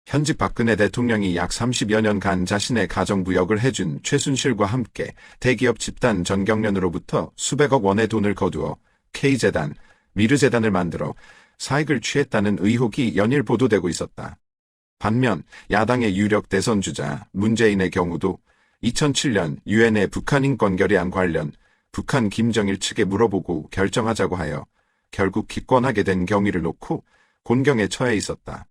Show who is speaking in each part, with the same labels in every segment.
Speaker 1: 현직 박근혜 대통령이 약 30여 년간 자신의 가정부역을 해준 최순실과 함께 대기업 집단 전경련으로부터 수백억 원의 돈을 거두어 K재단, 미르재단을 만들어 사익을 취했다는 의혹이 연일 보도되고 있었다. 반면 야당의 유력 대선 주자 문재인의 경우도 2007년 유엔의 북한 인권 결의안 관련 북한 김정일 측에 물어보고 결정하자고 하여 결국 기권하게 된 경위를 놓고 곤경에 처해 있었다.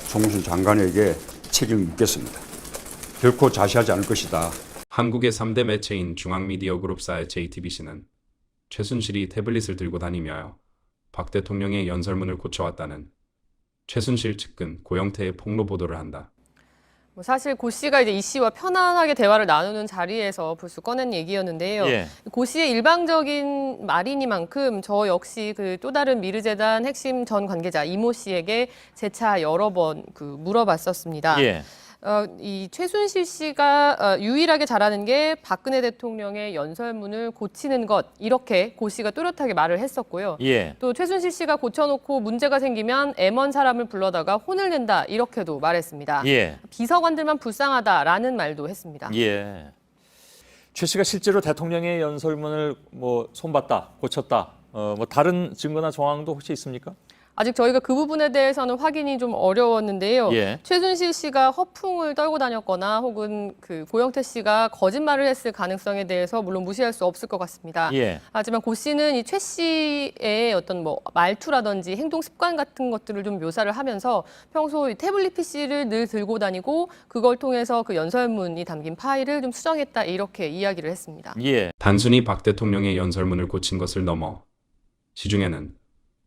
Speaker 2: 총무실 장관에게 책임을 묻겠습니다. 결코 자시하지 않을 것이다.
Speaker 3: 한국의 3대 매체인 중앙미디어그룹사의 JTBC는 최순실이 태블릿을 들고 다니며 박 대통령의 연설문을 고쳐왔다는 최순실 측근 고영태의 폭로 보도를 한다.
Speaker 4: 사실 고 씨가 이제 이 씨와 편안하게 대화를 나누는 자리에서 불쑥 꺼낸 얘기였는데요.
Speaker 5: 예.
Speaker 4: 고 씨의 일방적인 말이니만큼 저 역시 그 또 다른 미르재단 핵심 전 관계자 이모 씨에게 재차 여러 번 물어봤었습니다.
Speaker 5: 예.
Speaker 4: 이 최순실 씨가 유일하게 잘하는 게 박근혜 대통령의 연설문을 고치는 것, 이렇게 고 씨가 뚜렷하게 말을 했었고요.
Speaker 5: 예.
Speaker 4: 또 최순실 씨가 고쳐놓고 문제가 생기면 M1 사람을 불러다가 혼을 낸다, 이렇게도 말했습니다.
Speaker 5: 예.
Speaker 4: 비서관들만 불쌍하다라는 말도 했습니다.
Speaker 5: 예. 최 씨가 실제로 대통령의 연설문을 손봤다, 고쳤다, 다른 증거나 정황도 혹시 있습니까?
Speaker 4: 아직 저희가 그 부분에 대해서는 확인이 좀 어려웠는데요.
Speaker 5: 예.
Speaker 4: 최순실 씨가 허풍을 떨고 다녔거나 혹은 고영태 씨가 거짓말을 했을 가능성에 대해서 물론 무시할 수 없을 것 같습니다.
Speaker 5: 예.
Speaker 4: 하지만 고 씨는 이 최 씨의 어떤 말투라든지 행동 습관 같은 것들을 좀 묘사를 하면서 평소 이 태블릿 PC를 늘 들고 다니고 그걸 통해서 그 연설문이 담긴 파일을 좀 수정했다, 이렇게 이야기를 했습니다.
Speaker 5: 예.
Speaker 3: 단순히 박 대통령의 연설문을 고친 것을 넘어 시중에는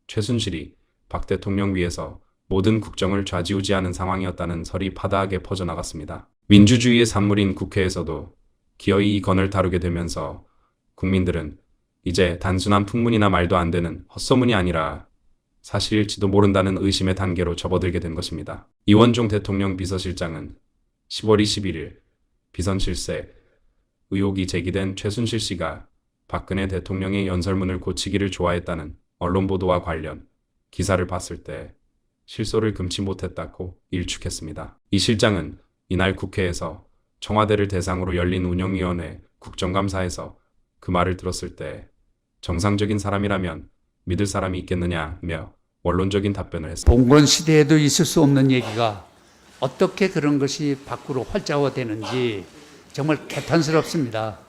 Speaker 3: 최순실이 박 대통령 위에서 모든 국정을 좌지우지하는 상황이었다는 설이 파다하게 퍼져나갔습니다. 민주주의의 산물인 국회에서도 기어이 이 건을 다루게 되면서 국민들은 이제 단순한 풍문이나 말도 안 되는 헛소문이 아니라 사실일지도 모른다는 의심의 단계로 접어들게 된 것입니다. 이원종 대통령 비서실장은 10월 21일 비선 실세 의혹이 제기된 최순실 씨가 박근혜 대통령의 연설문을 고치기를 좋아했다는 언론 보도와 관련 기사를 봤을 때 실소를 금치 못했다고 일축했습니다. 이 실장은 이날 국회에서 청와대를 대상으로 열린 운영위원회 국정감사에서 그 말을 들었을 때 정상적인 사람이라면 믿을 사람이 있겠느냐며 원론적인 답변을 했습니다.
Speaker 6: 봉건 시대에도 있을 수 없는 얘기가 어떻게 그런 것이 밖으로 활자화되는지 정말 개탄스럽습니다.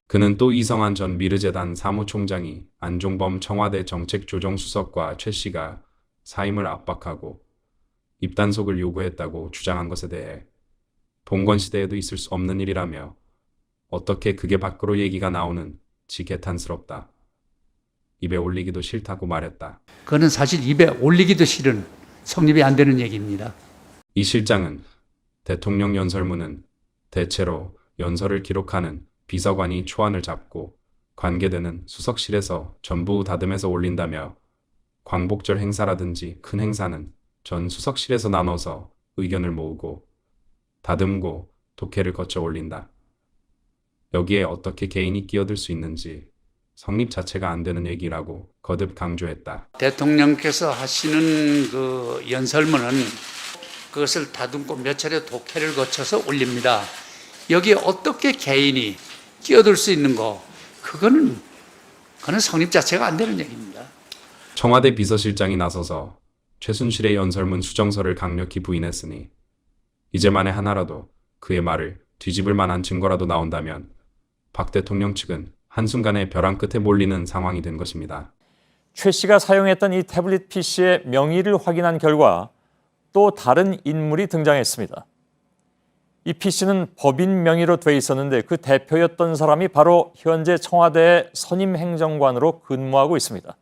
Speaker 3: 그는 또 이성한 전 미르재단 사무총장이 안종범 청와대 정책조정수석과 최 씨가 사임을 압박하고 입단속을 요구했다고 주장한 것에 대해 봉건 시대에도 있을 수 없는 일이라며 어떻게 그게 밖으로 얘기가 나오는지 개탄스럽다. 입에 올리기도 싫다고 말했다.
Speaker 6: 그거는 사실 입에 올리기도 싫은, 성립이 안 되는 얘기입니다.
Speaker 3: 이 실장은 대통령 연설문은 대체로 연설을 기록하는 비서관이 초안을 잡고 관계되는 수석실에서 전부 다듬해서 올린다며 광복절 행사라든지 큰 행사는 전 수석실에서 나눠서 의견을 모으고 다듬고 독해를 거쳐 올린다. 여기에 어떻게 개인이 끼어들 수 있는지 성립 자체가 안 되는 얘기라고 거듭 강조했다.
Speaker 6: 대통령께서 하시는 그 연설문은 그것을 다듬고 몇 차례 독해를 거쳐서 올립니다. 여기에 어떻게 개인이 끼어들 수 있는 거, 그거는 성립 자체가 안 되는 얘기입니다.
Speaker 3: 청와대 비서실장이 나서서 최순실의 연설문 수정서를 강력히 부인했으니 이제 만에 하나라도 그의 말을 뒤집을 만한 증거라도 나온다면 박 대통령 측은 한순간에 벼랑 끝에 몰리는 상황이 된 것입니다.
Speaker 5: 최 씨가 사용했던 이 태블릿 PC의 명의를 확인한 결과 또 다른 인물이 등장했습니다. 이 PC는 법인 명의로 돼 있었는데 그 대표였던 사람이 바로 현재 청와대 선임 행정관으로 근무하고 있습니다.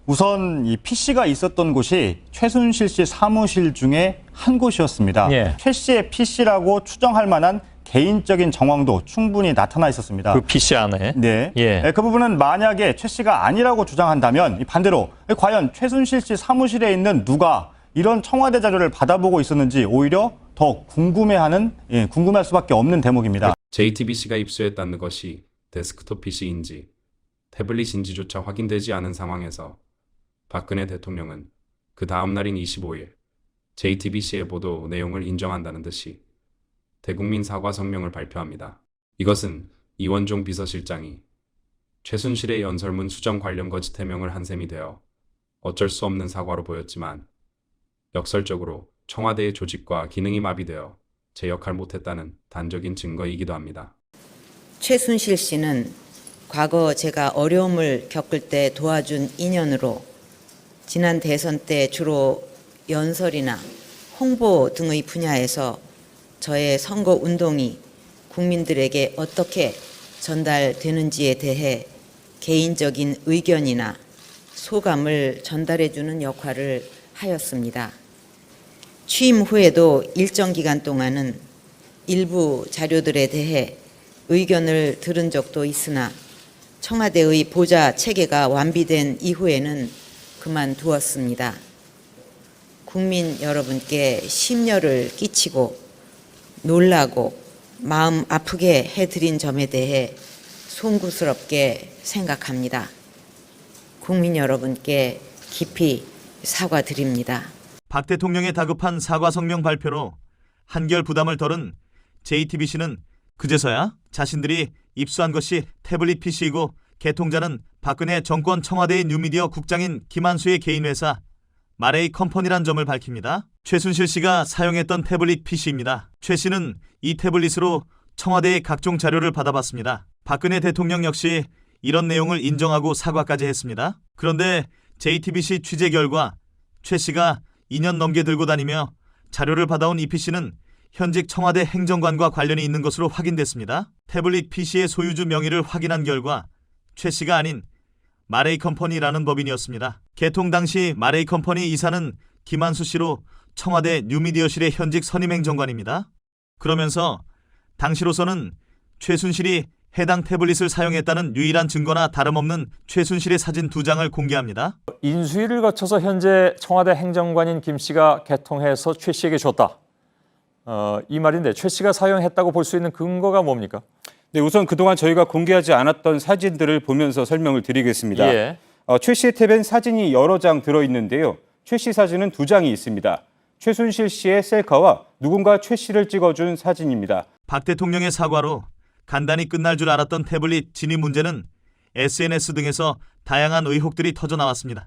Speaker 7: 우선 이 PC가 있었던 곳이 최순실 씨 사무실 중에 한 곳이었습니다.
Speaker 5: 예.
Speaker 7: 최 씨의 PC라고 추정할 만한 개인적인 정황도 충분히 나타나 있었습니다.
Speaker 5: 그 PC 안에.
Speaker 7: 네.
Speaker 5: 예.
Speaker 7: 그 부분은 만약에 최 씨가 아니라고 주장한다면 반대로 과연 최순실 씨 사무실에 있는 누가 이런 청와대 자료를 받아보고 있었는지 오히려 더 궁금해할 수밖에 없는 대목입니다.
Speaker 3: JTBC가 입수했다는 것이 데스크톱 PC인지 태블릿인지조차 확인되지 않은 상황에서 박근혜 대통령은 그 다음 날인 25일 JTBC의 보도 내용을 인정한다는 듯이 대국민 사과 성명을 발표합니다. 이것은 이원종 비서실장이 최순실의 연설문 수정 관련 거짓 해명을 한 셈이 되어 어쩔 수 없는 사과로 보였지만 역설적으로 청와대의 조직과 기능이 마비되어 제 역할 못했다는 단적인 증거이기도 합니다.
Speaker 8: 최순실 씨는 과거 제가 어려움을 겪을 때 도와준 인연으로 지난 대선 때 주로 연설이나 홍보 등의 분야에서 저의 선거 운동이 국민들에게 어떻게 전달되는지에 대해 개인적인 의견이나 소감을 전달해주는 역할을 하였습니다. 취임 후에도 일정 기간 동안은 일부 자료들에 대해 의견을 들은 적도 있으나 청와대의 보좌 체계가 완비된 이후에는 그만두었습니다. 국민 여러분께 심려를 끼치고 놀라고 마음 아프게 해드린 점에 대해 송구스럽게 생각합니다. 국민 여러분께 깊이 사과드립니다.
Speaker 9: 박 대통령의 다급한 사과 성명 발표로 한결 부담을 덜은 JTBC는 그제서야 자신들이 입수한 것이 태블릿 PC이고 개통자는 박근혜 정권 청와대의 뉴미디어 국장인 김한수의 개인 회사 마레이 컴퍼니란 점을 밝힙니다. 최순실 씨가 사용했던 태블릿 PC입니다. 최 씨는 이 태블릿으로 청와대의 각종 자료를 받아봤습니다. 박근혜 대통령 역시 이런 내용을 인정하고 사과까지 했습니다. 그런데 JTBC 취재 결과 최 씨가 2년 넘게 들고 다니며 자료를 받아온 이 PC는 현직 청와대 행정관과 관련이 있는 것으로 확인됐습니다. 태블릿 PC의 소유주 명의를 확인한 결과 최 씨가 아닌 마레이 컴퍼니라는 법인이었습니다. 개통 당시 마레이 컴퍼니 이사는 김한수 씨로 청와대 뉴미디어실의 현직 선임행정관입니다. 그러면서 당시로서는 최순실이 해당 태블릿을 사용했다는 유일한 증거나 다름없는 최순실의 사진 2장을 공개합니다.
Speaker 5: 인수위를 거쳐서 현재 청와대 행정관인 김 씨가 개통해서 최 씨에게 줬다. 이 말인데 최 씨가 사용했다고 볼 수 있는 근거가 뭡니까?
Speaker 10: 네, 우선 그동안 저희가 공개하지 않았던 사진들을 보면서 설명을 드리겠습니다.
Speaker 5: 예.
Speaker 10: 최 씨의 탭엔 사진이 여러 장 들어있는데요. 최 씨 사진은 2장이 있습니다. 최순실 씨의 셀카와 누군가 최 씨를 찍어준 사진입니다.
Speaker 9: 박 대통령의 사과로 간단히 끝날 줄 알았던 태블릿 진위 문제는 SNS 등에서 다양한 의혹들이 터져나왔습니다.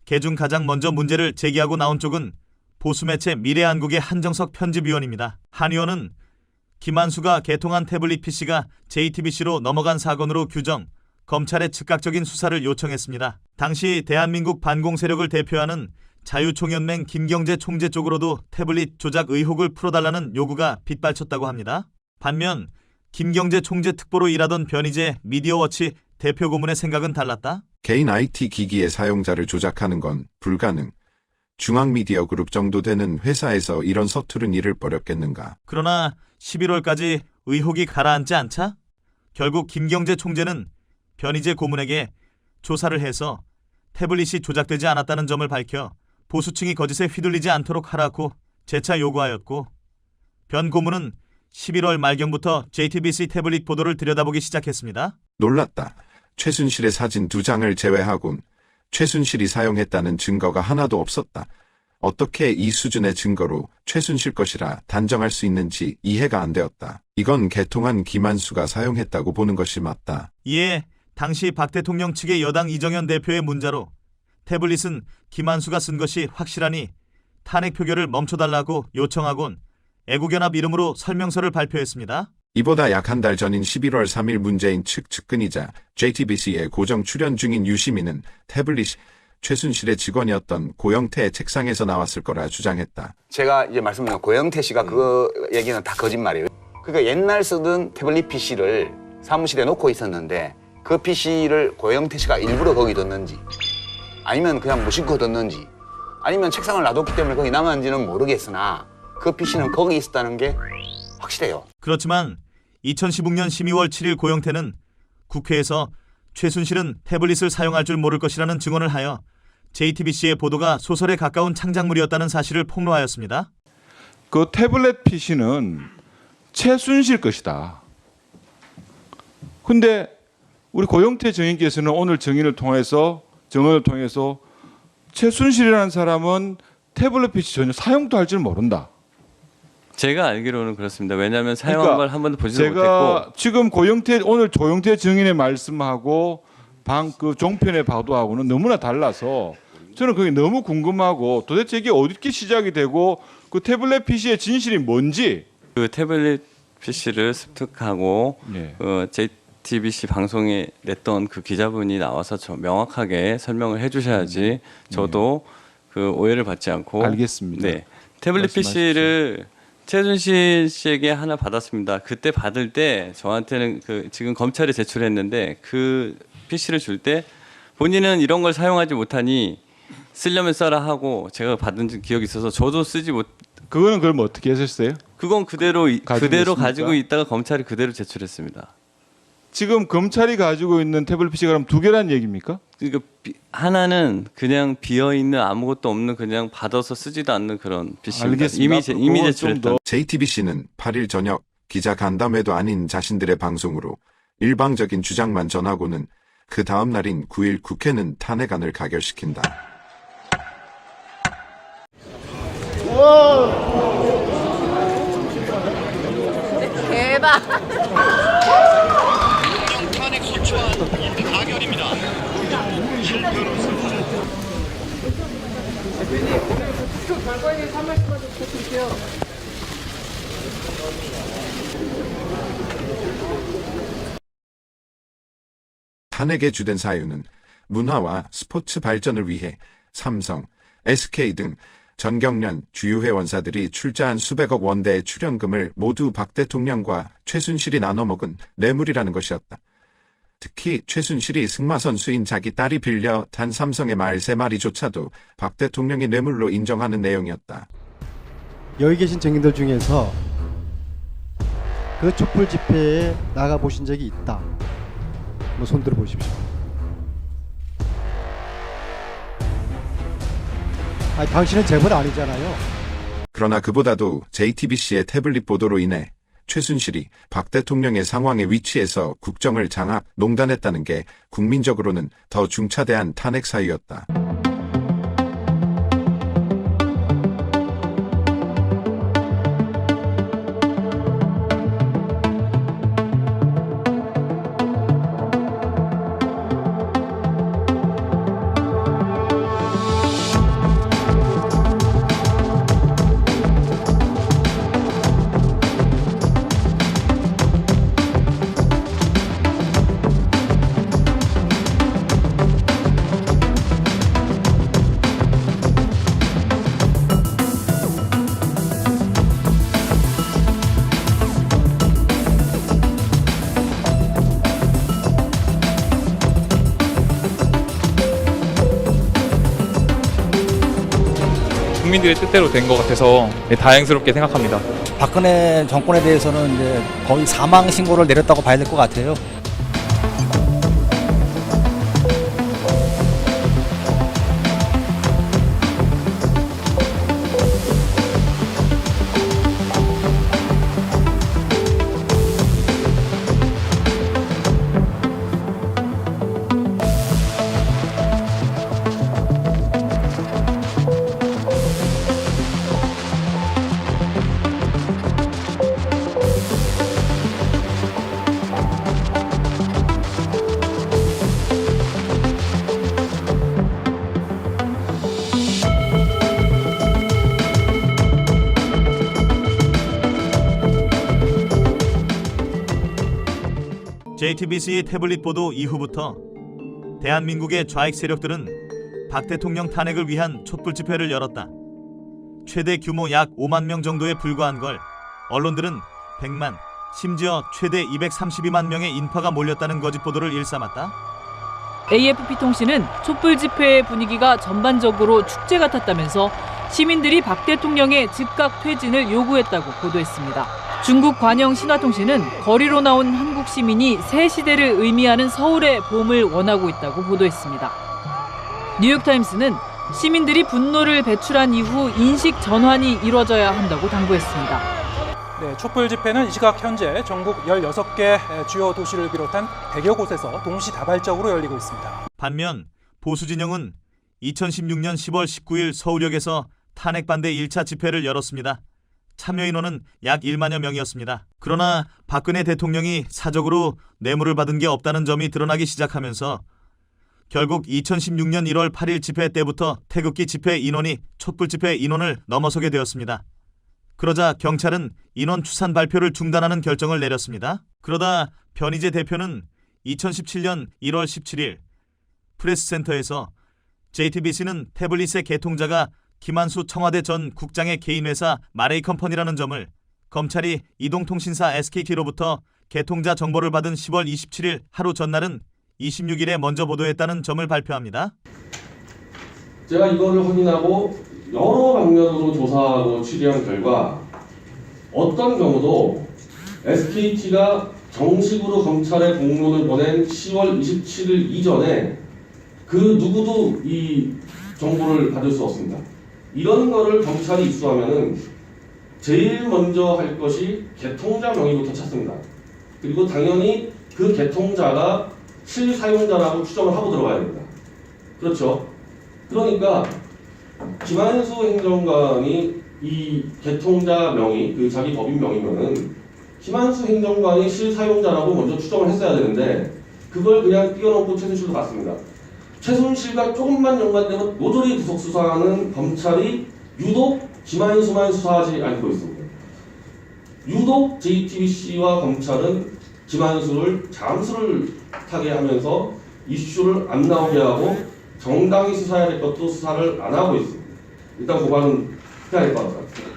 Speaker 9: 개중 가장 먼저 문제를 제기하고 나온 쪽은 보수매체 미래한국의 한정석 편집위원입니다. 한 의원은 김한수가 개통한 태블릿 PC가 JTBC로 넘어간 사건으로 규정, 검찰의 즉각적인 수사를 요청했습니다. 당시 대한민국 반공 세력을 대표하는 자유총연맹 김경재 총재 쪽으로도 태블릿 조작 의혹을 풀어달라는 요구가 빗발쳤다고 합니다. 반면 김경재 총재 특보로 일하던 변희재 미디어워치 대표 고문의 생각은 달랐다.
Speaker 1: 개인 IT 기기의 사용자를 조작하는 건 불가능. 중앙미디어 그룹 정도 되는 회사에서 이런 서투른 일을 벌였겠는가.
Speaker 9: 그러나 11월까지 의혹이 가라앉지 않자 결국 김경재 총재는 변희재 고문에게 조사를 해서 태블릿이 조작되지 않았다는 점을 밝혀 보수층이 거짓에 휘둘리지 않도록 하라고 재차 요구하였고, 변 고문은 11월 말경부터 JTBC 태블릿 보도를 들여다보기 시작했습니다.
Speaker 1: 놀랐다. 최순실의 사진 2장을 제외하곤 최순실이 사용했다는 증거가 하나도 없었다. 어떻게 이 수준의 증거로 최순실 것이라 단정할 수 있는지 이해가 안 되었다. 이건 개통한 김한수가 사용했다고 보는 것이 맞다.
Speaker 9: 이에 당시 박 대통령 측의 여당 이정현 대표의 문자로 태블릿은 김한수가 쓴 것이 확실하니 탄핵 표결을 멈춰달라고 요청하곤 애국연합 이름으로 설명서를 발표했습니다.
Speaker 1: 이보다 약 한 달 전인 11월 3일 문재인 측 측근이자 JTBC에 고정 출연 중인 유시민은 태블릿이 최순실의 직원이었던 고영태의 책상에서 나왔을 거라 주장했다.
Speaker 11: 제가 이제 말씀드린 고영태 씨가 그 얘기는 다 거짓말이에요. 그러니까 옛날 쓰던 태블릿 PC를 사무실에 놓고 있었는데 그 PC를 고영태 씨가 일부러 거기 뒀는지 아니면 그냥 무심코 뒀는지 아니면 책상을 놔뒀기 때문에 거기 남았는지는 모르겠으나 그 PC는 거기 있었다는 게 확실해요.
Speaker 9: 그렇지만 2016년 12월 7일 고영태는 국회에서 최순실은 태블릿을 사용할 줄 모를 것이라는 증언을 하여 JTBC의 보도가 소설에 가까운 창작물이었다는 사실을 폭로하였습니다.
Speaker 12: 그 태블릿 PC는 최순실 것이다. 근데 우리 고영태 정인께서는 오늘 증언을 통해서 최순실이라는 사람은 태블릿 PC 전혀 사용도 할 줄 모른다.
Speaker 13: 제가 알기로는 그렇습니다. 왜냐하면 사용한
Speaker 12: 그러니까
Speaker 13: 걸 한 번도 보지도
Speaker 12: 제가
Speaker 13: 못했고
Speaker 12: 지금 오늘 조영태 증인의 말씀하고 그 종편의 보도하고는 너무나 달라서 저는 그게 너무 궁금하고 도대체 이게 어떻게 시작이 되고 그 태블릿 PC의 진실이 뭔지.
Speaker 13: 그 태블릿 PC를 습득하고
Speaker 12: 네.
Speaker 13: JTBC 방송에 냈던 그 기자분이 나와서 명확하게 설명을 해주셔야지 저도 그 오해를 받지 않고.
Speaker 12: 알겠습니다.
Speaker 13: 네, 태블릿 PC를 최순실 씨에게 하나 받았습니다. 그때 받을 때 저한테는 그 지금 검찰에 제출했는데 그 PC를 줄 때 본인은 이런 걸 사용하지 못하니 쓰려면 써라 하고 제가 받은 기억이 있어서 저도 쓰지 못.
Speaker 12: 그거는 그럼 어떻게 하셨어요?
Speaker 13: 그건 그대로
Speaker 12: 있습니까?
Speaker 13: 가지고 있다가 검찰이 그대로 제출했습니다.
Speaker 12: 지금 검찰이 가지고 있는 태블릿 PC가 그럼 두 개란 얘기입니까?
Speaker 13: 그러니까 하나는 그냥 비어 있는 아무것도 없는 그냥 받아서 쓰지도 않는 그런 PC입니다.
Speaker 12: 알겠습니다.
Speaker 13: 이미 제출했던.
Speaker 1: JTBC는 8일 저녁 기자 간담회도 아닌 자신들의 방송으로 일방적인 주장만 전하고는 그 다음 날인 9일 국회는 탄핵안을 가결시킨다.
Speaker 4: 대박.
Speaker 1: 탄핵의 주된 사유는 문화와 스포츠 발전을 위해 삼성, SK 등 전경련 주요 회원사들이 출자한 수백억 원대의 출연금을 모두 박 대통령과 최순실이 나눠먹은 뇌물이라는 것이었다. 특히 최순실이 승마 선수인 자기 딸이 빌려 단 삼성의 말 3마리조차도 박 대통령이 뇌물로 인정하는 내용이었다.
Speaker 14: 여기 계신 증인들 중에서 그 촛불 집회에 나가 보신 적이 있다. 한번 손 들어 보십시오. 아니, 당신은 재벌 아니잖아요.
Speaker 1: 그러나 그보다도 JTBC의 태블릿 보도로 인해 최순실이 박 대통령의 상황에 위치해서 국정을 장악, 농단했다는 게 국민적으로는 더 중차대한 탄핵 사유였다.
Speaker 15: 국민들의 뜻대로 된 것 같아서 다행스럽게 생각합니다.
Speaker 14: 박근혜 정권에 대해서는 이제 거의 사망 신고를 내렸다고 봐야 될 것 같아요.
Speaker 9: JTBC 태블릿 보도 이후부터 대한민국의 좌익 세력들은 박 대통령 탄핵을 위한 촛불 집회를 열었다. 최대 규모 약 5만 명 정도에 불과한 걸 언론들은 100만, 심지어 최대 232만 명의 인파가 몰렸다는 거짓 보도를 일삼았다.
Speaker 16: AFP통신은 촛불 집회의 분위기가 전반적으로 축제 같았다면서 시민들이 박 대통령의 즉각 퇴진을 요구했다고 보도했습니다. 중국 관영 신화통신은 거리로 나온 한국 시민이 새 시대를 의미하는 서울의 봄을 원하고 있다고 보도했습니다. 뉴욕타임스는 시민들이 분노를 배출한 이후 인식 전환이 이뤄져야 한다고 당부했습니다.
Speaker 17: 네, 촛불 집회는 이 시각 현재 전국 16개 주요 도시를 비롯한 100여 곳에서 동시다발적으로 열리고 있습니다.
Speaker 9: 반면 보수 진영은 2016년 10월 19일 서울역에서 탄핵 반대 1차 집회를 열었습니다. 참여 인원은 약 1만여 명이었습니다. 그러나 박근혜 대통령이 사적으로 뇌물을 받은 게 없다는 점이 드러나기 시작하면서 결국 2016년 1월 8일 집회 때부터 태극기 집회 인원이 촛불 집회 인원을 넘어서게 되었습니다. 그러자 경찰은 인원 추산 발표를 중단하는 결정을 내렸습니다. 그러다 변희재 대표는 2017년 1월 17일 프레스센터에서 JTBC는 태블릿의 개통자가 김한수 청와대 전 국장의 개인회사 마레이컴퍼니라는 점을 검찰이 이동통신사 SKT로부터 개통자 정보를 받은 10월 27일 하루 전날은 26일에 먼저 보도했다는 점을 발표합니다.
Speaker 18: 제가 이거를 확인하고 여러 방면으로 조사하고 취재한 결과 어떤 경우도 SKT가 정식으로 검찰에 공문을 보낸 10월 27일 이전에 그 누구도 이 정보를 받을 수 없습니다. 이런 거를 경찰이 입수하면은 제일 먼저 할 것이 개통자 명의부터 찾습니다. 그리고 당연히 그 개통자가 실사용자라고 추정을 하고 들어가야 됩니다. 그렇죠? 그러니까 김한수 행정관이 이 개통자 명의, 그 자기 법인 명의면은 김한수 행정관이 실사용자라고 먼저 추정을 했어야 되는데 그걸 그냥 띄워놓고 최순실로 갔습니다. 최순실과 조금만 연관되면 모조리 구속 수사하는 검찰이 유독 김한수만 수사하지 않고 있습니다. 유독 JTBC와 검찰은 김한수를 잠수를 타게 하면서 이슈를 안 나오게 하고 정당히 수사해야 될 것도 수사를 안 하고 있습니다. 일단 고발은 해야 될 것 같습니다.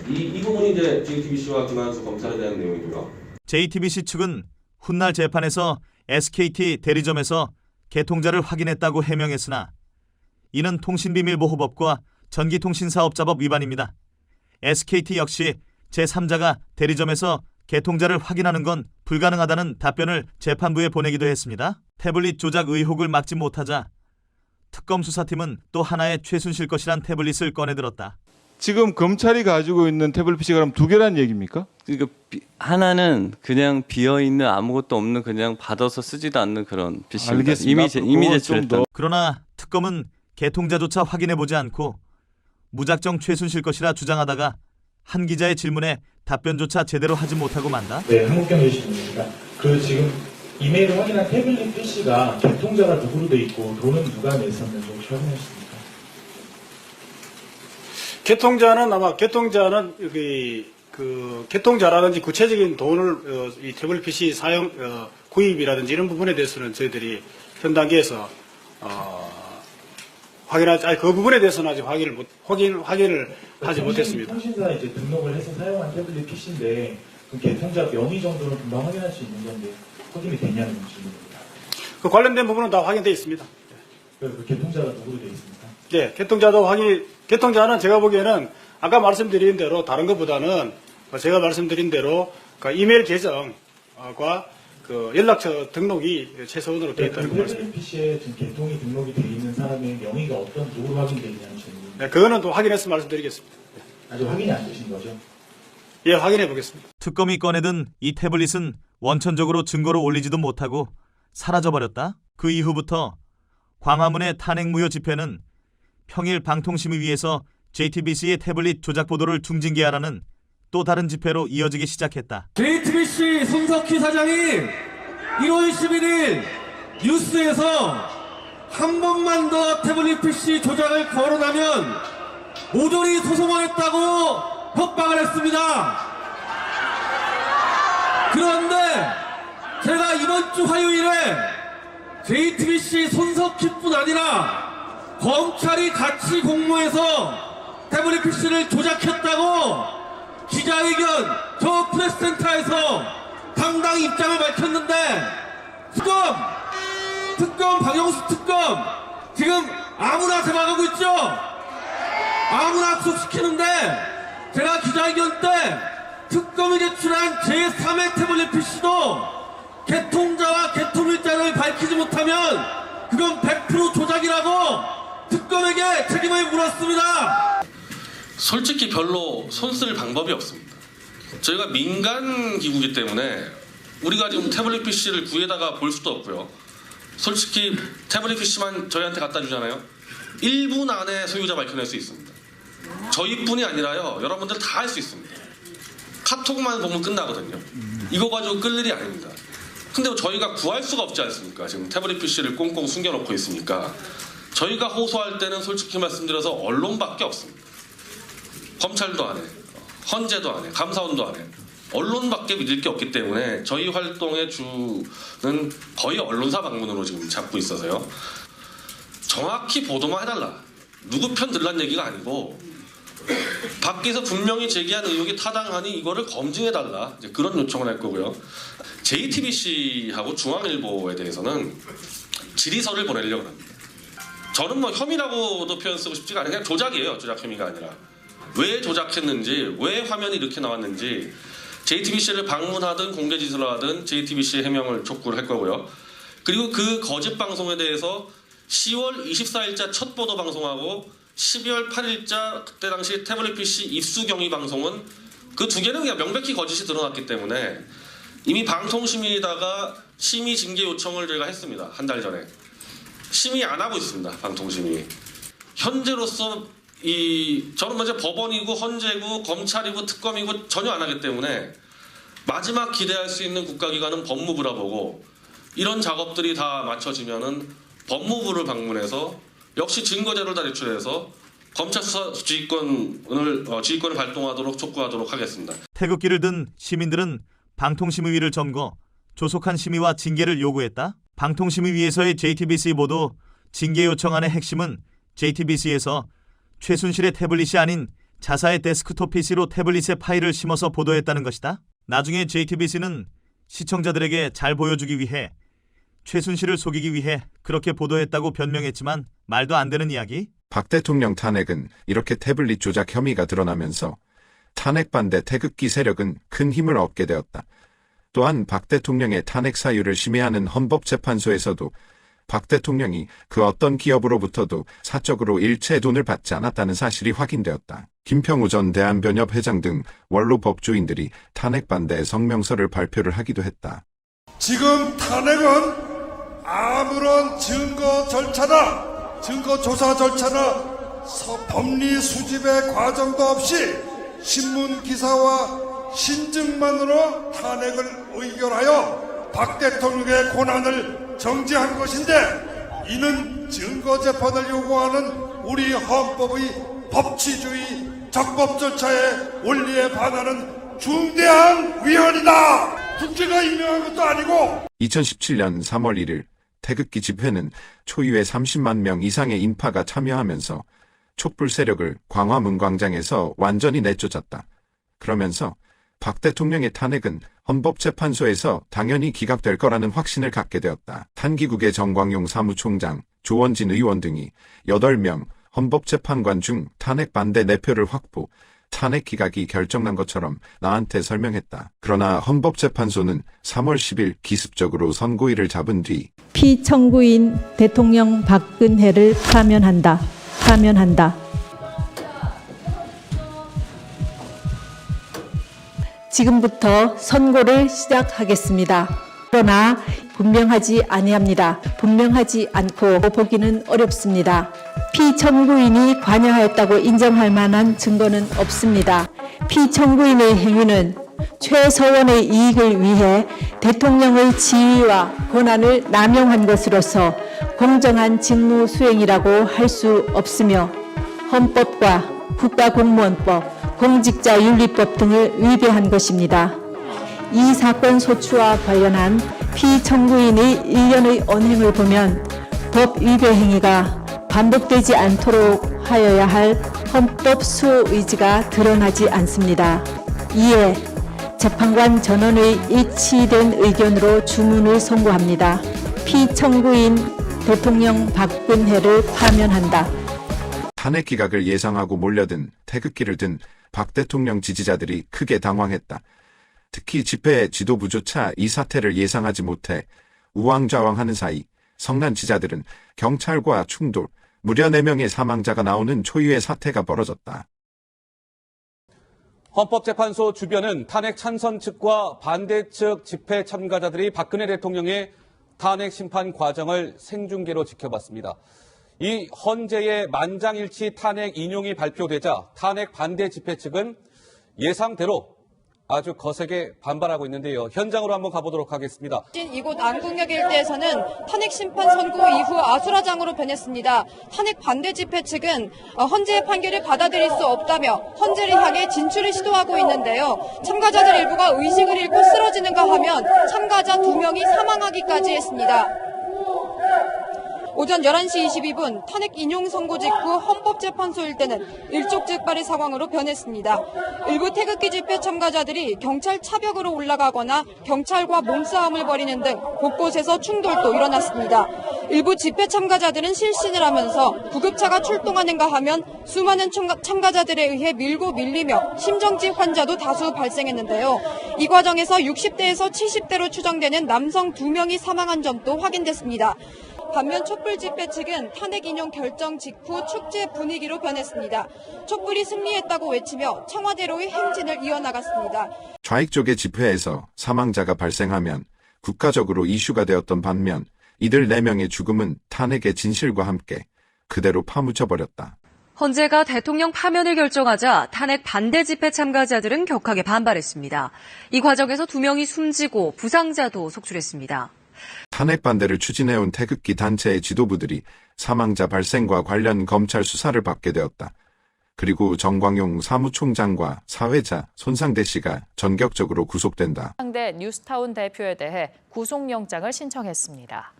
Speaker 18: 이 부분이 이제 JTBC와 김한수 검찰에 대한 내용이고요.
Speaker 9: JTBC 측은 훗날 재판에서 SKT 대리점에서 개통자를 확인했다고 해명했으나 이는 통신비밀보호법과 전기통신사업자법 위반입니다. SKT 역시 제3자가 대리점에서 개통자를 확인하는 건 불가능하다는 답변을 재판부에 보내기도 했습니다. 태블릿 조작 의혹을 막지 못하자 특검 수사팀은 또 하나의 최순실 것이란 태블릿을 꺼내들었다.
Speaker 12: 지금 검찰이 가지고 있는 태블릿 PC가 그럼 두 개란 얘기입니까?
Speaker 13: 그러니까 하나는 그냥 비어 있는 아무것도 없는 그냥 받아서 쓰지도 않는 그런 PC입니다.
Speaker 12: 알겠습니다.
Speaker 13: 이미 제출했다.
Speaker 9: 그러나 특검은 개통자조차 확인해보지 않고 무작정 최순실 것이라 주장하다가 한 기자의 질문에 답변조차 제대로 하지 못하고 만다.
Speaker 19: 네, 한국경 예시입니다. 그 지금 이메일을 확인한 태블릿 PC가 개통자가 누구로 돼 있고 돈은 누가 냈었는지 혹시 확인하셨습니까?
Speaker 20: 개통자는 아마 개통자는 그 개통자라든지 구체적인 돈을 이 태블릿 PC 사용 구입이라든지 이런 부분에 대해서는 저희들이 현 단계에서 그 부분에 대해서는 아직 확인을 하지 못했습니다.
Speaker 19: 통신사에 이제 등록을 해서 사용한 태블릿 PC인데 그 개통자 명의 정도는 금방 확인할 수 있는 건데 확인이 됐냐는 질문입니다.
Speaker 20: 그 관련된 부분은 다 확인되어 있습니다.
Speaker 19: 그 개통자가 누구로 되어 있습니까?
Speaker 20: 네, 개통자는 제가 보기에는 아까 말씀드린 대로 다른 것보다는 제가 말씀드린 대로 그 이메일 계정과 그 연락처 등록이 최소한으로 되어 있다는 말씀.
Speaker 19: 태블릿 PC에 지금 개통이 등록이 되어 있는 사람의 명의가 어떤 누구로 확인되어 있냐는 질문입니다.
Speaker 20: 네, 그거는 또 확인해서 말씀드리겠습니다.
Speaker 19: 아직 확인이 안 되신 거죠?
Speaker 20: 예, 확인해 보겠습니다.
Speaker 9: 특검이 꺼내든 이 태블릿은 원천적으로 증거로 올리지도 못하고 사라져버렸다. 그 이후부터 광화문의 탄핵무효 집회는 평일 방통심의위에서 JTBC의 태블릿 조작 보도를 중징계하라는 또 다른 집회로 이어지기 시작했다.
Speaker 21: JTBC 손석희 사장이 1월 11일 뉴스에서 한 번만 더 태블릿 PC 조작을 거론하면 모조리 소송하겠다고 협박을 했습니다. 그런데 제가 이번 주 화요일에 JTBC 손석희뿐 아니라 검찰이 같이 공모해서 태블릿 PC를 조작했다고 기자회견 저 프레스센터에서 당당히 입장을 밝혔는데 특검 박영수 특검 지금 아무나 잡아가고 있죠. 아무나 압수시키는데 제가 기자회견 때 특검이 제출한 제3의 태블릿 PC도 개통자와 개통일자를 밝히지 못하면 그건 100% 조작이라고 특검에게 책임을 물었습니다.
Speaker 18: 솔직히 별로 손쓸 방법이 없습니다. 저희가 민간 기구이기 때문에 우리가 지금 태블릿 PC를 구해다가 볼 수도 없고요. 솔직히 태블릿 PC만 저희한테 갖다 주잖아요. 1분 안에 소유자 밝혀낼 수 있습니다. 저희뿐이 아니라요. 여러분들 다 할 수 있습니다. 카톡만 보면 끝나거든요. 이거 가지고 끌 일이 아닙니다. 근데 저희가 구할 수가 없지 않습니까? 지금 태블릿 PC를 꽁꽁 숨겨놓고 있으니까 저희가 호소할 때는 솔직히 말씀드려서 언론밖에 없습니다. 검찰도 안 해, 헌재도 안 해, 감사원도 안 해. 언론밖에 믿을 게 없기 때문에 저희 활동의 주는 거의 언론사 방문으로 지금 잡고 있어서요. 정확히 보도만 해달라. 누구 편 들란 얘기가 아니고 밖에서 분명히 제기한 의혹이 타당하니 이거를 검증해달라. 이제 그런 요청을 할 거고요. JTBC하고 중앙일보에 대해서는 질의서를 보내려고 합니다. 저는 뭐 혐의라고도 표현 쓰고 싶지가 않아요. 그냥 조작이에요. 조작 혐의가 아니라. 왜 조작했는지, 왜 화면이 이렇게 나왔는지 JTBC를 방문하든 공개 지시를 하든 JTBC의 해명을 촉구를 할 거고요. 그리고 그 거짓 방송에 대해서 10월 24일자 첫 보도 방송하고 12월 8일자 그때 당시 태블릿 PC 입수 경위 방송은 그 두 개는 그냥 명백히 거짓이 드러났기 때문에 이미 방통심의에다가 심의 징계 요청을 저희가 했습니다. 한 달 전에. 심의 안 하고 있습니다. 방통심의. 현재로서 저는 먼저 법원이고 헌재고 검찰이고 특검이고 전혀 안 하기 때문에 마지막 기대할 수 있는 국가기관은 법무부라 보고 이런 작업들이 다 맞춰지면은 법무부를 방문해서 역시 증거자료를 다 제출해서 검찰 수사 지휘권을 발동하도록 촉구하도록 하겠습니다.
Speaker 9: 태극기를 든 시민들은 방통심의위를 점거, 조속한 심의와 징계를 요구했다. 방통심의위에서의 JTBC 보도 징계 요청안의 핵심은 JTBC에서 최순실의 태블릿이 아닌 자사의 데스크톱 PC로 태블릿의 파일을 심어서 보도했다는 것이다. 나중에 JTBC는 시청자들에게 잘 보여주기 위해 최순실을 속이기 위해 그렇게 보도했다고 변명했지만 말도 안 되는 이야기?
Speaker 1: 박 대통령 탄핵은 이렇게 태블릿 조작 혐의가 드러나면서 탄핵 반대 태극기 세력은 큰 힘을 얻게 되었다. 또한 박 대통령의 탄핵 사유를 심의하는 헌법재판소에서도 박 대통령이 그 어떤 기업으로부터도 사적으로 일체 돈을 받지 않았다는 사실이 확인되었다. 김평우 전 대한변협 회장 등 원로 법조인들이 탄핵 반대 성명서를 발표를 하기도 했다.
Speaker 2: 지금 탄핵은 아무런 증거 절차나 증거 조사 절차나 법리 수집의 과정도 없이 신문 기사와 신증만으로 탄핵을 의결하여 박 대통령의 권한을 정지한 것인데 이는 증거 재판을 요구하는 우리 헌법의 법치주의 적법 절차의 원리에 반하는 중대한 위헌이다. 국회가 임명한 것도 아니고.
Speaker 1: 2017년 3월 1일 태극기 집회는 초유의 30만 명 이상의 인파가 참여하면서 촛불 세력을 광화문 광장에서 완전히 내쫓았다. 그러면서 박 대통령의 탄핵은 헌법재판소에서 당연히 기각될 거라는 확신을 갖게 되었다. 탄기국의 정광용 사무총장, 조원진 의원 등이 8명 헌법재판관 중 탄핵 반대 내표를 확보, 탄핵 기각이 결정난 것처럼 나한테 설명했다. 그러나 헌법재판소는 3월 10일 기습적으로 선고일을 잡은 뒤
Speaker 22: 피청구인 대통령 박근혜를 파면한다. 지금부터 선고를 시작하겠습니다. 그러나 분명하지 아니합니다. 분명하지 않고 보기는 어렵습니다. 피청구인이 관여하였다고 인정할 만한 증거는 없습니다. 피청구인의 행위는 최서원의 이익을 위해 대통령의 지위와 권한을 남용한 것으로서 공정한 직무 수행이라고 할 수 없으며 헌법과 국가공무원법, 공직자윤리법 등을 위배한 것입니다. 이 사건 소추와 관련한 피청구인의 일련의 언행을 보면 법 위배 행위가 반복되지 않도록 하여야 할 헌법 수호 의지가 드러나지 않습니다. 이에 재판관 전원의 일치된 의견으로 주문을 선고합니다. 피청구인 대통령 박근혜를 파면한다.
Speaker 1: 탄핵 기각을 예상하고 몰려든 태극기를 든 박 대통령 지지자들이 크게 당황했다. 특히 집회 지도부조차 이 사태를 예상하지 못해 우왕좌왕하는 사이 성난 지자들은 경찰과 충돌, 무려 4명의 사망자가 나오는 초유의 사태가 벌어졌다.
Speaker 23: 헌법재판소 주변은 탄핵 찬성 측과 반대 측 집회 참가자들이 박근혜 대통령의 탄핵 심판 과정을 생중계로 지켜봤습니다. 이 헌재의 만장일치 탄핵 인용이 발표되자 탄핵 반대 집회 측은 예상대로 아주 거세게 반발하고 있는데요. 현장으로 한번 가보도록 하겠습니다.
Speaker 3: 이곳 안국역 일대에서는 탄핵 심판 선고 이후 아수라장으로 변했습니다. 탄핵 반대 집회 측은 헌재의 판결을 받아들일 수 없다며 헌재를 향해 진출을 시도하고 있는데요. 참가자들 일부가 의식을 잃고 쓰러지는가 하면 참가자 2명이 사망하기까지 했습니다. 오전 11시 22분 탄핵 인용 선고 직후 헌법재판소 일대는 일촉즉발의 상황으로 변했습니다. 일부 태극기 집회 참가자들이 경찰 차벽으로 올라가거나 경찰과 몸싸움을 벌이는 등 곳곳에서 충돌도 일어났습니다. 일부 집회 참가자들은 실신을 하면서 구급차가 출동하는가 하면 수많은 참가자들에 의해 밀고 밀리며 심정지 환자도 다수 발생했는데요. 이 과정에서 60대에서 70대로 추정되는 남성 2명이 사망한 점도 확인됐습니다. 반면 촛불 집회 측은 탄핵 인용 결정 직후 축제 분위기로 변했습니다. 촛불이 승리했다고 외치며 청와대로의 행진을 이어나갔습니다.
Speaker 1: 좌익 쪽의 집회에서 사망자가 발생하면 국가적으로 이슈가 되었던 반면 이들 4명의 죽음은 탄핵의 진실과 함께 그대로 파묻혀버렸다.
Speaker 6: 헌재가 대통령 파면을 결정하자 탄핵 반대 집회 참가자들은 격하게 반발했습니다. 이 과정에서 2명이 숨지고 부상자도 속출했습니다.
Speaker 1: 탄핵 반대를 추진해온 태극기 단체의 지도부들이 사망자 발생과 관련 검찰 수사를 받게 되었다. 그리고 정광용 사무총장과 사회자 손상대 씨가 전격적으로 구속된다.
Speaker 7: 상대 뉴스타운 대표에 대해 구속영장을 신청했습니다.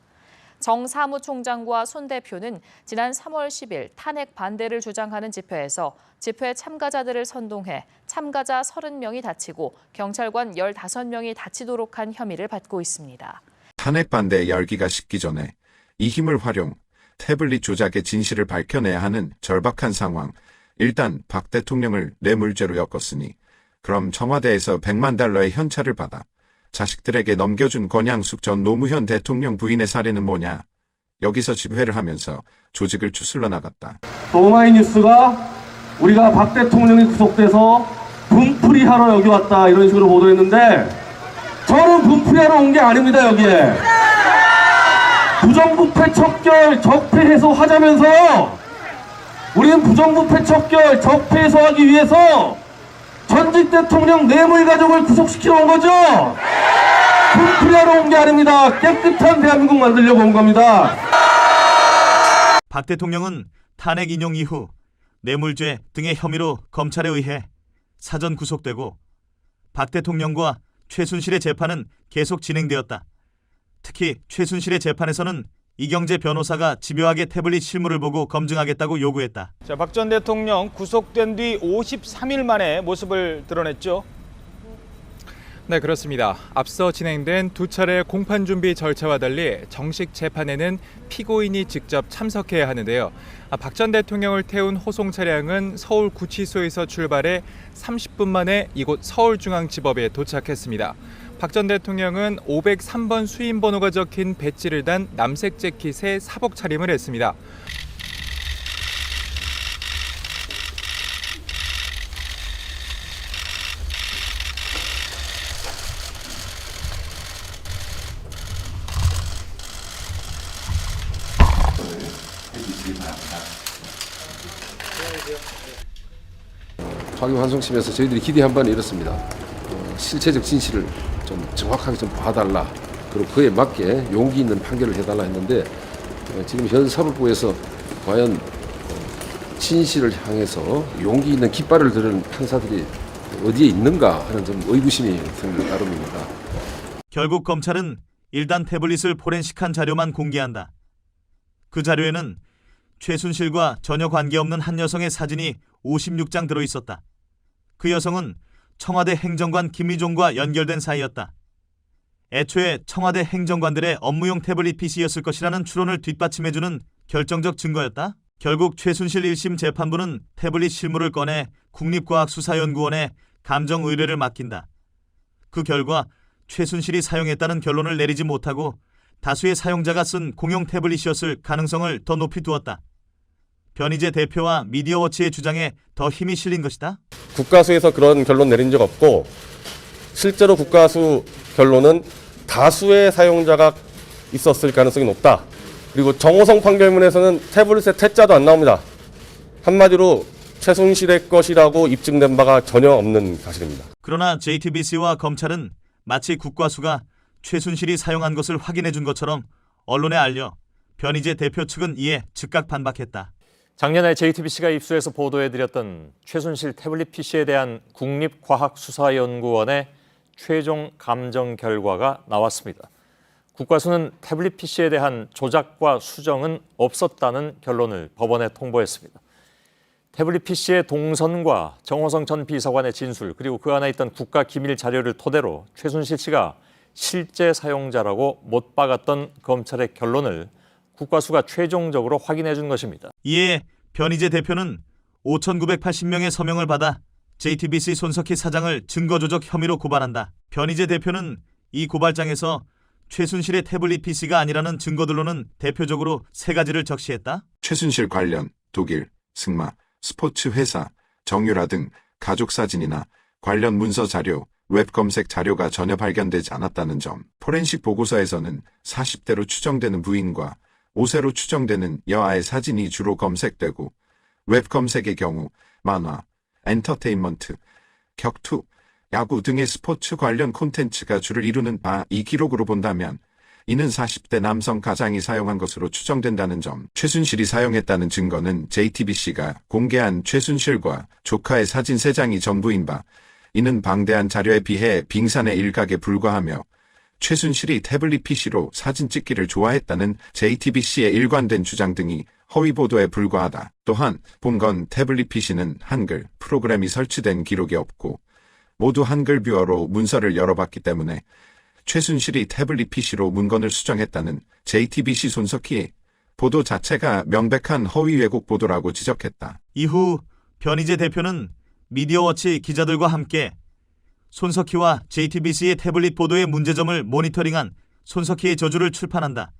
Speaker 7: 정 사무총장과 손 대표는 지난 3월 10일 탄핵 반대를 주장하는 집회에서 집회 참가자들을 선동해 참가자 30명이 다치고 경찰관 15명이 다치도록 한 혐의를 받고 있습니다.
Speaker 1: 탄핵 반대의 열기가 식기 전에 이 힘을 활용 태블릿 조작의 진실을 밝혀내야 하는 절박한 상황. 일단 박 대통령을 뇌물죄로 엮었으니 그럼 청와대에서 100만 달러의 현찰을 받아 자식들에게 넘겨준 권양숙 전 노무현 대통령 부인의 사례는 뭐냐. 여기서 집회를 하면서 조직을 추슬러 나갔다.
Speaker 21: 또 오마이뉴스가 우리가 박 대통령이 구속돼서 분풀이하러 여기 왔다 이런 식으로 보도했는데 저는 분풀이하러 온 게 아닙니다. 여기에 부정부패 척결 적폐 해소하자면서 우리는 부정부패 척결 적폐 해소하기 위해서 전직 대통령 뇌물 가족을 구속시키러 온 거죠. 분풀이하러 온 게 아닙니다. 깨끗한 대한민국 만들려고 온 겁니다.
Speaker 9: 박 대통령은 탄핵 인용 이후 뇌물죄 등의 혐의로 검찰에 의해 사전 구속되고 박 대통령과 최순실의 재판은 계속 진행되었다. 특히 최순실의 재판에서는 이경재 변호사가 집요하게 태블릿 실물을 보고 검증하겠다고 요구했다.
Speaker 10: 자, 박 전 대통령 구속된 뒤 53일 만에 모습을 드러냈죠.
Speaker 15: 네, 그렇습니다. 앞서 진행된 2차례 공판 준비 절차와 달리 정식 재판에는 피고인이 직접 참석해야 하는데요. 박 전 대통령을 태운 호송 차량은 서울 구치소에서 출발해 30분 만에 이곳 서울중앙지법에 도착했습니다. 박 전 대통령은 503번 수임 번호가 적힌 배지를 단 남색 재킷에 사복 차림을 했습니다.
Speaker 24: 파기환송심에서 저희들이 기대한 바는 이렇습니다. 실체적 진실을 좀 정확하게 좀 봐달라. 그리고 그에 맞게 용기 있는 판결을 해달라 했는데 지금 현 사법부에서 과연 진실을 향해서 용기 있는 깃발을 들은 판사들이 어디에 있는가 하는 좀 의구심이 드는 따름입니다.
Speaker 9: 결국 검찰은 일단 태블릿을 포렌식한 자료만 공개한다. 그 자료에는 최순실과 전혀 관계없는 한 여성의 사진이 56장 들어있었다. 그 여성은 청와대 행정관 김의종과 연결된 사이였다. 애초에 청와대 행정관들의 업무용 태블릿 PC였을 것이라는 추론을 뒷받침해주는 결정적 증거였다. 결국 최순실 1심 재판부는 태블릿 실물을 꺼내 국립과학수사연구원에 감정 의뢰를 맡긴다. 그 결과 최순실이 사용했다는 결론을 내리지 못하고 다수의 사용자가 쓴 공용 태블릿이었을 가능성을 더 높이 두었다. 변희재 대표와 미디어워치의 주장에 더 힘이 실린 것이다.
Speaker 25: 국가수에서 그런 결론 내린 적 없고 실제로 국가수 결론은 다수의 사용자가 있었을 가능성이 높다. 그리고 정호성 판결문에서는 태블릿의 태자도 안 나옵니다. 한마디로 최순실의 것이라고 입증된 바가 전혀 없는 사실입니다.
Speaker 9: 그러나 JTBC와 검찰은 마치 국과수가 최순실이 사용한 것을 확인해 준 것처럼 언론에 알려 변희재 대표 측은 이에 즉각 반박했다.
Speaker 4: 작년에 JTBC가 입수해서 보도해드렸던 최순실 태블릿 PC에 대한 국립과학수사연구원의 최종 감정 결과가 나왔습니다. 국과수는 태블릿 PC에 대한 조작과 수정은 없었다는 결론을 법원에 통보했습니다. 태블릿 PC의 동선과 정호성 전 비서관의 진술, 그리고 그 안에 있던 국가기밀 자료를 토대로 최순실 씨가 실제 사용자라고 못 박았던 검찰의 결론을 국과수가 최종적으로 확인해 준 것입니다.
Speaker 9: 이에 변희재 대표는 5,980명의 서명을 받아 JTBC 손석희 사장을 증거조작 혐의로 고발한다. 변희재 대표는 이 고발장에서 최순실의 태블릿 PC가 아니라는 증거들로는 대표적으로 세 가지를 적시했다.
Speaker 1: 최순실 관련 독일, 승마, 스포츠 회사, 정유라 등 가족 사진이나 관련 문서 자료, 웹 검색 자료가 전혀 발견되지 않았다는 점. 포렌식 보고서에서는 40대로 추정되는 부인과 5세로 추정되는 여아의 사진이 주로 검색되고 웹 검색의 경우 만화, 엔터테인먼트, 격투, 야구 등의 스포츠 관련 콘텐츠가 주를 이루는 바 이 기록으로 본다면 이는 40대 남성 가장이 사용한 것으로 추정된다는 점. 최순실이 사용했다는 증거는 JTBC가 공개한 최순실과 조카의 사진 3장이 전부인 바 이는 방대한 자료에 비해 빙산의 일각에 불과하며 최순실이 태블릿 PC로 사진 찍기를 좋아했다는 JTBC의 일관된 주장 등이 허위 보도에 불과하다. 또한 본건 태블릿 PC는 한글 프로그램이 설치된 기록이 없고 모두 한글 뷰어로 문서를 열어봤기 때문에 최순실이 태블릿 PC로 문건을 수정했다는 JTBC 손석희의 보도 자체가 명백한 허위 왜곡 보도라고 지적했다.
Speaker 9: 이후 변희재 대표는 미디어워치 기자들과 함께 손석희와 JTBC의 태블릿 보도의 문제점을 모니터링한 손석희의 저주를 출판한다.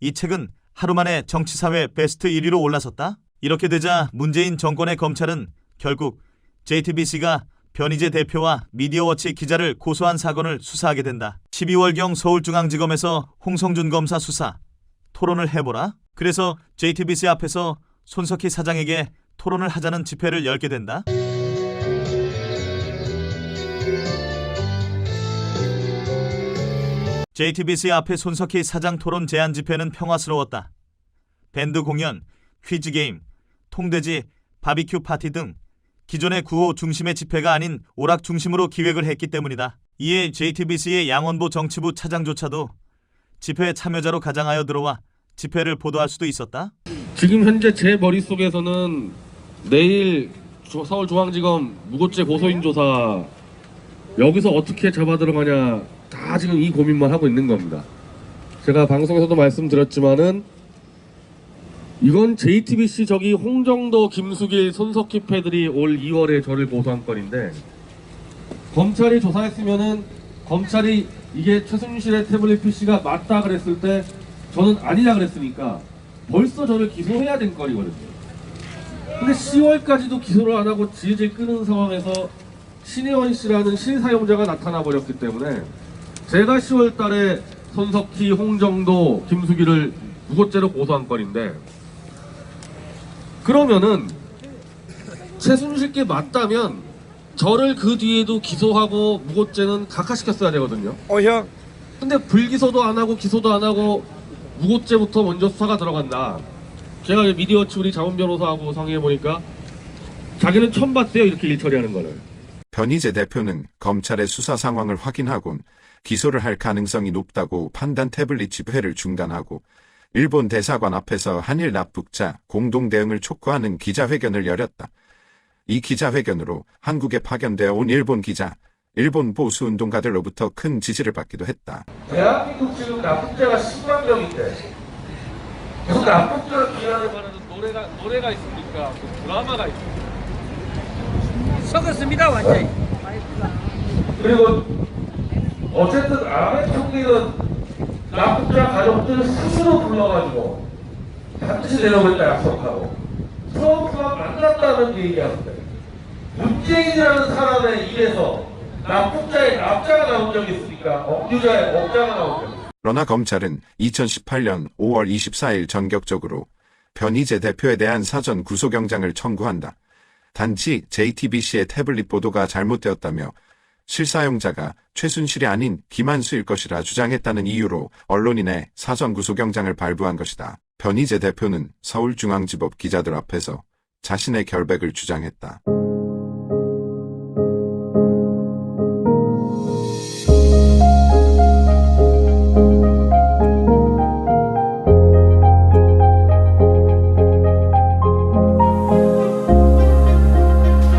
Speaker 9: 이 책은 하루 만에 정치사회 베스트 1위로 올라섰다. 이렇게 되자 문재인 정권의 검찰은 결국 JTBC가 변희재 대표와 미디어워치 기자를 고소한 사건을 수사하게 된다. 12월경 서울중앙지검에서 홍성준 검사 수사, 토론을 해보라. 그래서 JTBC 앞에서 손석희 사장에게 토론을 하자는 집회를 열게 된다. JTBC 앞에 손석희 사장 토론 제안 집회는 평화스러웠다. 밴드 공연, 퀴즈 게임, 통돼지, 바비큐 파티 등 기존의 구호 중심의 집회가 아닌 오락 중심으로 기획을 했기 때문이다. 이에 JTBC의 양원보 정치부 차장조차도 집회 참여자로 가장하여 들어와 집회를 보도할 수도 있었다.
Speaker 25: 지금 현재 제 머릿속에서는 내일 서울중앙지검 무고죄 고소인 조사 여기서 어떻게 잡아 들어가냐 다 지금 이 고민만 하고 있는 겁니다. 제가 방송에서도 말씀드렸지만은 이건 JTBC 저기 홍정도, 김수길, 손석희 패들이 올 2월에 저를 고소한 건인데 검찰이 조사했으면은 검찰이 이게 최순실의 태블릿 PC가 맞다 그랬을 때 저는 아니라 그랬으니까 벌써 저를 기소해야 된 건이거든요. 근데 10월까지도 기소를 안 하고 질질 끄는 상황에서 신혜원 씨라는 실사용자가 나타나 버렸기 때문에 제가 10월 달에 손석희, 홍정도, 김수길을 무고죄로 고소한 건인데 그러면은 최순실께 맞다면 저를 그 뒤에도 기소하고 무고죄는 각하시켰어야 되거든요.
Speaker 2: 형.
Speaker 25: 근데 불기소도 안 하고 기소도 안 하고 무고죄부터 먼저 수사가 들어간다. 제가 미디어워치 우리 자문 변호사하고 상의해보니까 자기는 처음 봤대요, 이렇게 일 처리하는 거를.
Speaker 1: 변희재 대표는 검찰의 수사 상황을 확인하곤 기소를 할 가능성이 높다고 판단 태블릿 집회를 중단하고 일본 대사관 앞에서 한일 납북자 공동 대응을 촉구하는 기자회견을 열었다. 이 기자회견으로 한국에 파견되어 온 일본 기자, 일본 보수운동가들로부터 큰 지지를 받기도 했다.
Speaker 21: 대한민국 지금 납북자가 10만 명인데 계속 납북자를 비난을 받는 노래가 있습니까? 그 드라마가 있습니까?
Speaker 5: 썩었습니다 완전히.
Speaker 21: 그리고 어쨌든 아베 총리는 납북자 가족들 스스로 불러가지고 반드시 내려오겠다 약속하고 트럼프가 만났다는 얘기하는데 문재인이라는 사람의 입에서 납북자의 납자가 나온 적이 있습니까? 억류자의 억자가 나온 적이 있습니까?
Speaker 1: 그러나 검찰은 2018년 5월 24일 전격적으로 변희재 대표에 대한 사전 구속영장을 청구한다. 단지 JTBC의 태블릿 보도가 잘못되었다며 실사용자가 최순실이 아닌 김한수일 것이라 주장했다는 이유로 언론인의 사전 구속영장을 발부한 것이다. 변희재 대표는 서울중앙지법 기자들 앞에서 자신의 결백을 주장했다.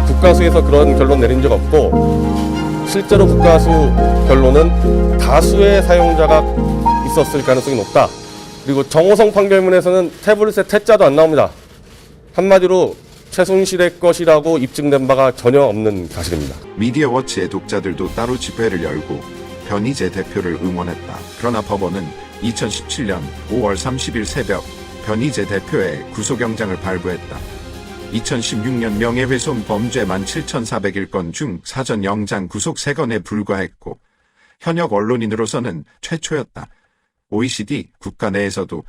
Speaker 25: 국가수에서 그런 결론 내린 적 없고 실제로 국가수 결론은 다수의 사용자가 있었을 가능성이 높다. 그리고 정호성 판결문에서는 태블릿의 태자도 안 나옵니다. 한마디로 최순실의 것이라고 입증된 바가 전혀 없는 사실입니다.
Speaker 1: 미디어워치의 독자들도 따로 집회를 열고 변희재 대표를 응원했다. 그러나 법원은 2017년 5월 30일 새벽 변희재 대표의 구속영장을 발부했다. 2016년 명예훼손 범죄 17,401건 중 사전 영장 구속 3건에 불과했고 현역 언론인으로서는 최초였다. OECD 국가 내에서도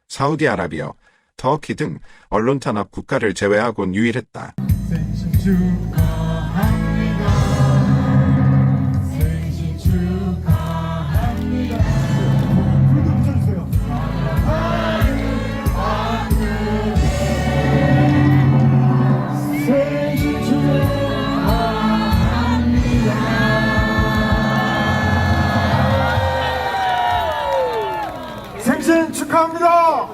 Speaker 1: 사우디아라비아, 터키 등 언론 탄압 국가를 제외하곤 유일했다.
Speaker 2: 생신 축하합니다.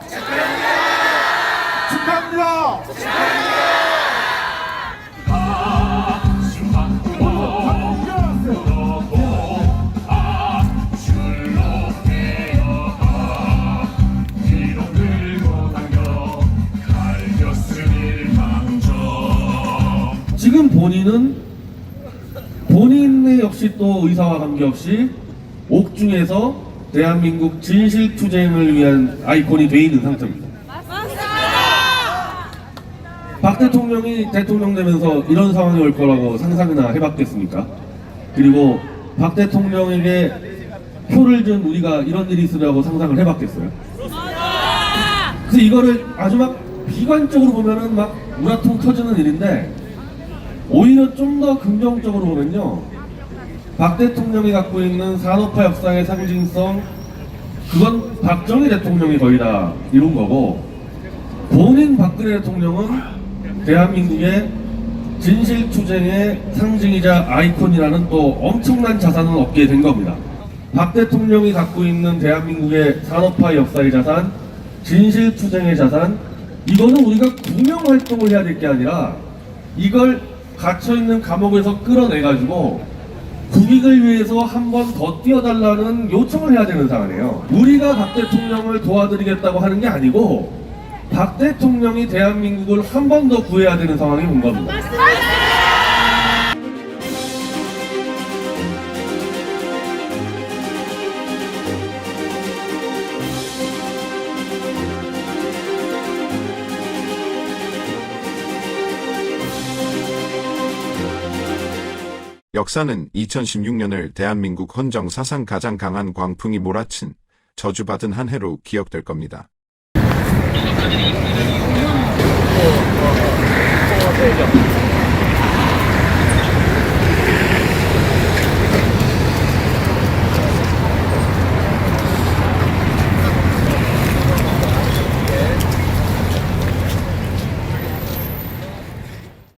Speaker 2: 축하합니다.
Speaker 25: 지금 본인의 역시 또 의사와 관계없이 옥중에서 대한민국 진실투쟁을 위한 아이콘이 돼 있는 상태입니다. 박 대통령이 대통령 되면서 이런 상황이 올 거라고 상상이나 해봤겠습니까? 그리고 박 대통령에게 표를 준 우리가 이런 일이 있으라고 상상을 해봤겠어요? 그래서 이거를 아주 막 비관적으로 보면은 막 우라통 터지는 일인데 오히려 좀 더 긍정적으로 보면요, 박 대통령이 갖고 있는 산업화 역사의 상징성, 그건 박정희 대통령이 거의 다 이룬 거고, 본인 박근혜 대통령은 대한민국의 진실투쟁의 상징이자 아이콘이라는 또 엄청난 자산을 얻게 된 겁니다. 박 대통령이 갖고 있는 대한민국의 산업화 역사의 자산, 진실투쟁의 자산, 이거는 우리가 구명활동을 해야 될 게 아니라 이걸 갇혀있는 감옥에서 끌어내가지고 국익을 위해서 한 번 더 뛰어달라는 요청을 해야 되는 상황이에요. 우리가 박 대통령을 도와드리겠다고 하는 게 아니고 박 대통령이 대한민국을 한 번 더 구해야 되는 상황이 온 겁니다.
Speaker 1: 역사는 2016년을 대한민국 헌정 사상 가장 강한 광풍이 몰아친 저주받은 한 해로 기억될 겁니다.
Speaker 21: 네.